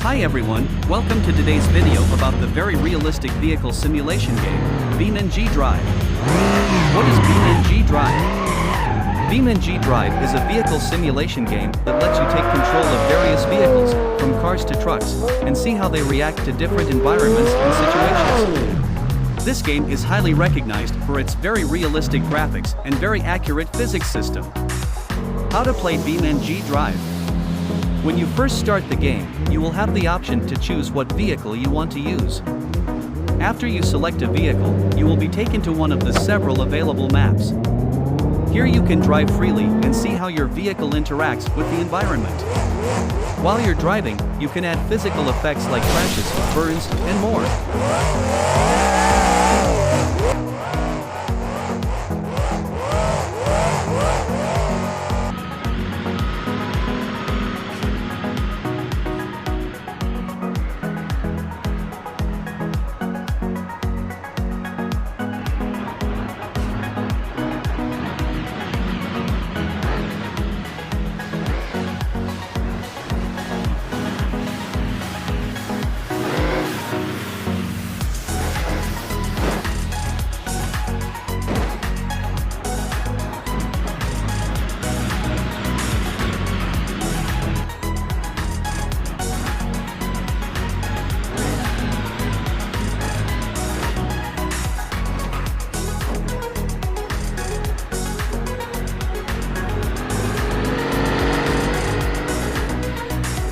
Hi everyone, welcome to today's video about the very realistic vehicle simulation game, BeamNG.Drive. What is BeamNG.Drive? BeamNG.Drive is a vehicle simulation game that lets you take control of various vehicles, from cars to trucks, and see how they react to different environments and situations. This game is highly recognized for its very realistic graphics and very accurate physics system. How to play BeamNG.Drive? When you first start the game, you will have the option to choose what vehicle you want to use. After you select a vehicle, you will be taken to one of the several available maps. Here you can drive freely and see how your vehicle interacts with the environment. While you're driving, you can add physical effects like crashes, burns, and more.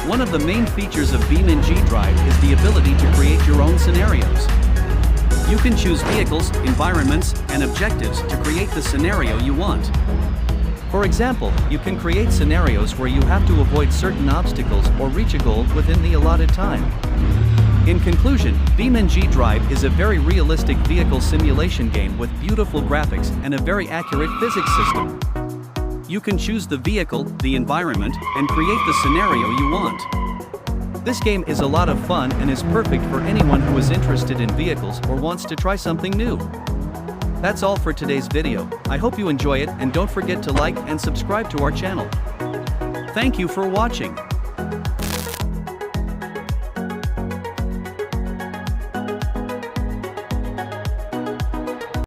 One of the main features of BeamNG.Drive is the ability to create your own scenarios. You can choose vehicles, environments, and objectives to create the scenario you want. For example, you can create scenarios where you have to avoid certain obstacles or reach a goal within the allotted time. In conclusion, BeamNG.Drive is a very realistic vehicle simulation game with beautiful graphics and a very accurate physics system. You can choose the vehicle, the environment, and create the scenario you want. This game is a lot of fun and is perfect for anyone who is interested in vehicles or wants to try something new. That's all for today's video. I hope you enjoy it and don't forget to like and subscribe to our channel. Thank you for watching.